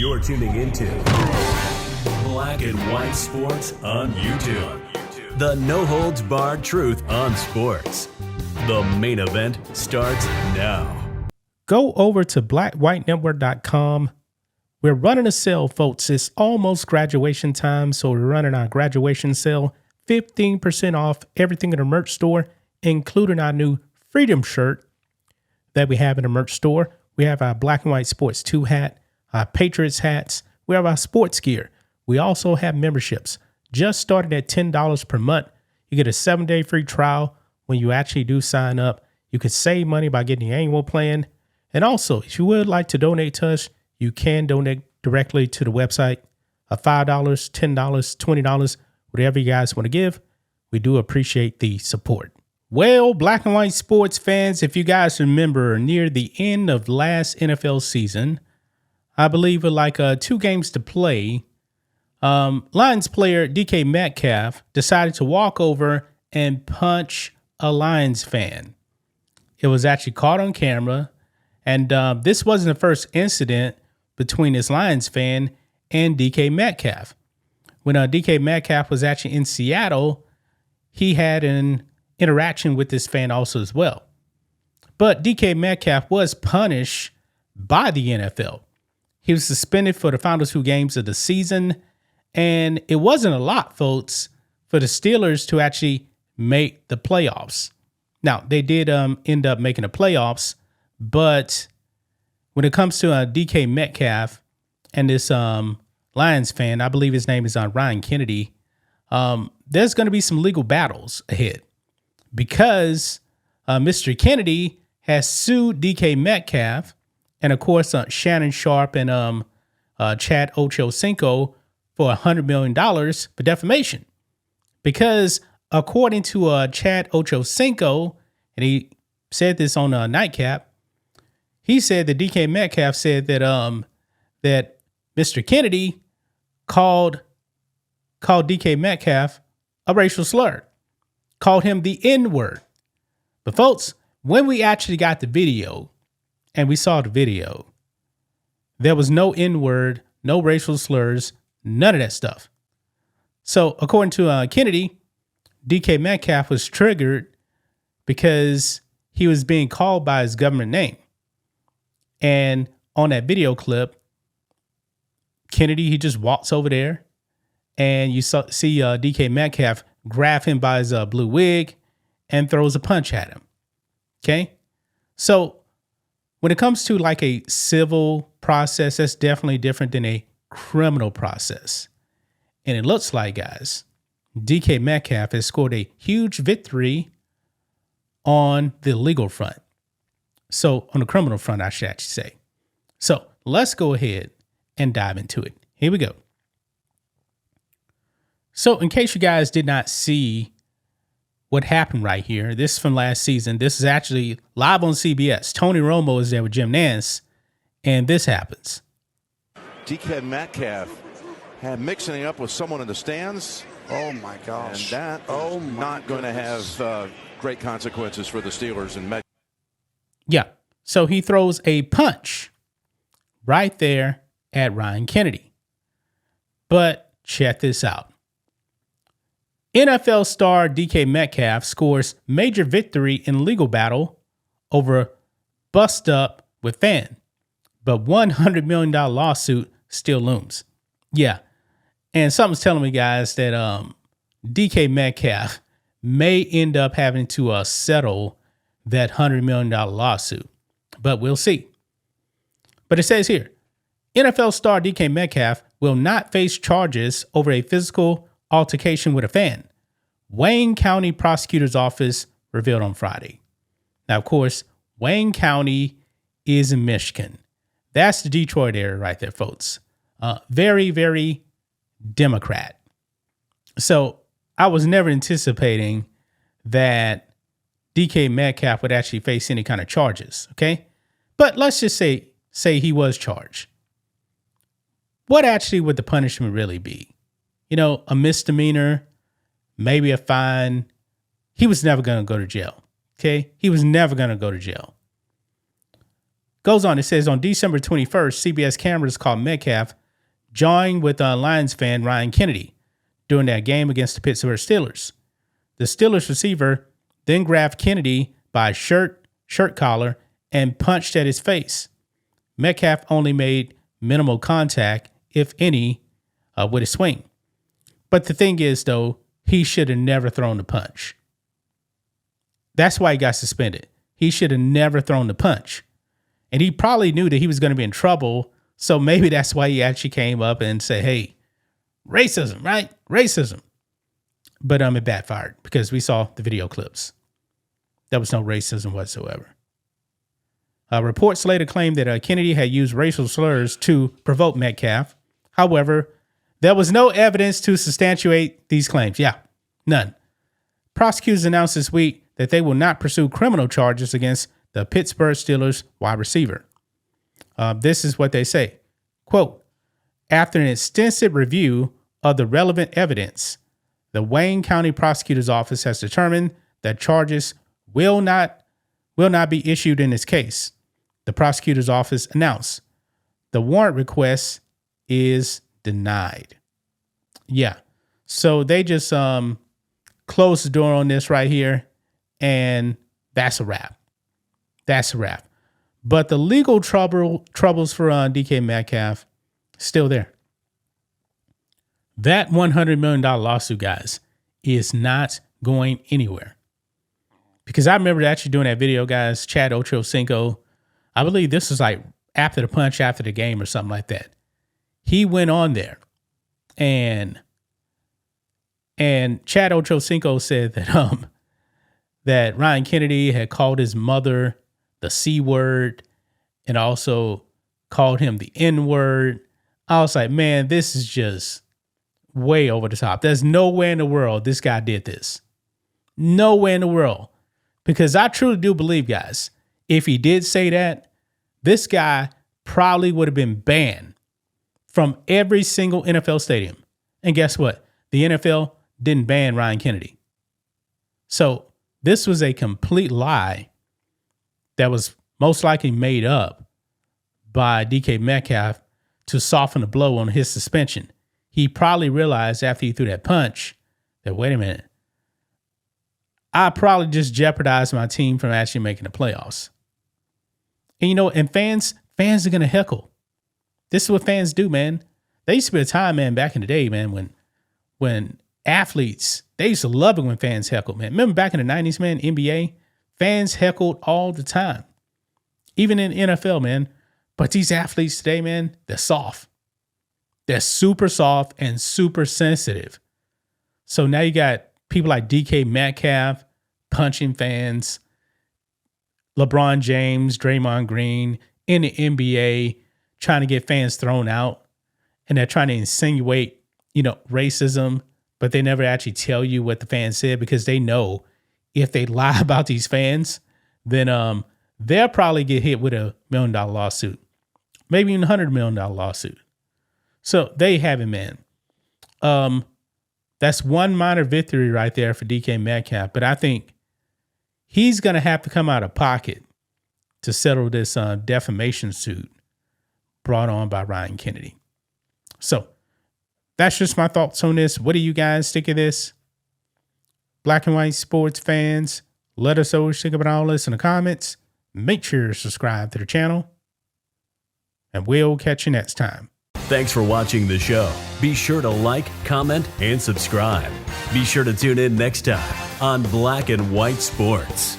You're tuning into Black and White Sports on YouTube. The no-holds-barred truth on sports. The main event starts now. Go over to blackwhitenetwork.com. We're running a sale, folks. It's almost graduation time, so we're running our graduation sale. 15% off everything in the merch store, including our new Freedom shirt that we have in the merch store. We have our Black and White Sports 2 hat, our Patriots hats. We have our sports gear. We also have memberships. Just started at $10 per month. You get a 7-day free trial when you actually do sign up. You can save money by getting the annual plan. And also, if you would like to donate to us, you can donate directly to the website. $5, $10, $20, whatever you guys want to give. We do appreciate the support. Well, Black and White Sports fans, if you guys remember, near the end of last NFL season, I believe with like 2 games to play, Lions player DK Metcalf decided to walk over and punch a Lions fan. It was actually caught on camera. And this wasn't the first incident between this Lions fan and DK Metcalf. When DK Metcalf was actually in Seattle, he had an interaction with this fan also as well. But DK Metcalf was punished by the NFL. He was suspended for the final 2 games of the season. And it wasn't a lot, folks, for the Steelers to actually make the playoffs. Now, they did end up making the playoffs. But when it comes to DK Metcalf and this Lions fan, I believe his name is Ryan Kennedy, there's going to be some legal battles ahead because Mr. Kennedy has sued DK Metcalf and, of course, Shannon Sharp and Chad Ochocinco for $100 million for defamation. Because according to Chad Ochocinco, and he said this on Nightcap, he said that DK Metcalf said that that Mr. Kennedy called DK Metcalf a racial slur, called him the N-word. But folks, when we actually got the video and we saw the video, there was no N-word, no racial slurs, none of that stuff. So according to Kennedy, DK Metcalf was triggered because he was being called by his government name. And on that video clip, Kennedy, he just walks over there and you see DK Metcalf grab him by his blue wig and throws a punch at him. Okay. So when it comes to like a civil process, that's definitely different than a criminal process. And it looks like, guys, DK Metcalf has scored a huge victory on the legal front. So on the criminal front, I should actually say. So let's go ahead and dive into it. Here we go. So in case you guys did not see what happened right here, this is from last season. This is actually live on CBS. Tony Romo is there with Jim Nantz, and this happens. DK Metcalf had mixing it up with someone in the stands. Oh my gosh. And that is not going to have great consequences for the Steelers and Metcalf. Yeah. So he throws a punch right there at Ryan Kennedy. But check this out. NFL star DK Metcalf scores major victory in legal battle over bust up with fan. But $100 million lawsuit still looms. Yeah. And something's telling me, guys, that DK Metcalf may end up having to settle that $100 million lawsuit, but we'll see. But it says here, NFL star DK Metcalf will not face charges over a physical altercation with a fan. Wayne County Prosecutor's Office revealed on Friday. Now, of course, Wayne County is in Michigan. That's the Detroit area right there, folks. Very, very Democrat. So I was never anticipating that DK Metcalf would actually face any kind of charges, okay? But let's just say he was charged. What actually would the punishment really be? You know, a misdemeanor, maybe a fine. He was never going to go to jail, okay? He was never going to go to jail. Goes on, it says on December 21st, CBS cameras caught Metcalf joined with Lions fan Ryan Kennedy during that game against the Pittsburgh Steelers. The Steelers receiver then grabbed Kennedy by shirt collar, and punched at his face. Metcalf only made minimal contact, if any, with his swing. But the thing is, though, he should have never thrown the punch. That's why he got suspended. He should have never thrown the punch. And he probably knew that he was going to be in trouble. So maybe that's why he actually came up and said, hey, racism, right? Racism. But it backfired because we saw the video clips. There was no racism whatsoever. Reports later claimed that Kennedy had used racial slurs to provoke Metcalf. However, there was no evidence to substantiate these claims. Yeah, none. Prosecutors announced this week that they will not pursue criminal charges against the Pittsburgh Steelers wide receiver. This is what they say. Quote, after an extensive review of the relevant evidence, the Wayne County Prosecutor's Office has determined that charges will not be issued in this case. The prosecutor's office announced the warrant request is denied. Yeah. So they just closed the door on this right here, and that's a wrap. That's a wrap. But the legal troubles for DK Metcalf still there. That $100 million lawsuit, guys, is not going anywhere. Because I remember actually doing that video, guys, Chad Ochocinco. I believe this was like after the punch, after the game or something like that. He went on there and Chad Ochocinco said that that Ryan Kennedy had called his mother the C word and also called him the N word. I was like, man, this is just way over the top. There's nowhere in the world this guy did this. Nowhere in the world. Because I truly do believe, guys, if he did say that, this guy probably would have been banned from every single NFL stadium. And guess what? The NFL didn't ban Ryan Kennedy. So this was a complete lie that was most likely made up by DK Metcalf to soften the blow on his suspension. He probably realized after he threw that punch that, wait a minute, I probably just jeopardized my team from actually making the playoffs. And, and fans are going to heckle. This is what fans do, man. There used to be a time, man, back in the day, man, when athletes, they used to love it when fans heckled, man. Remember back in the 90s, man, NBA, fans heckled all the time. Even in NFL, man. But these athletes today, man, they're soft. They're super soft and super sensitive. So now you got people like DK Metcalf punching fans, LeBron James, Draymond Green in the NBA trying to get fans thrown out. And they're trying to insinuate, racism, but they never actually tell you what the fans said because they know if they lie about these fans, then they'll probably get hit with $1 million lawsuit, maybe even $100 million lawsuit. So there you have it, man. That's one minor victory right there for DK Metcalf, but I think he's going to have to come out of pocket to settle this defamation suit brought on by Ryan Kennedy. So that's just my thoughts on this. What do you guys think of this? Black and white sports fans, let us know what you think about all this in the comments. Make sure to subscribe to the channel, and we'll catch you next time. Thanks for watching the show. Be sure to like, comment, and subscribe. Be sure to tune in next time on Black and White Sports.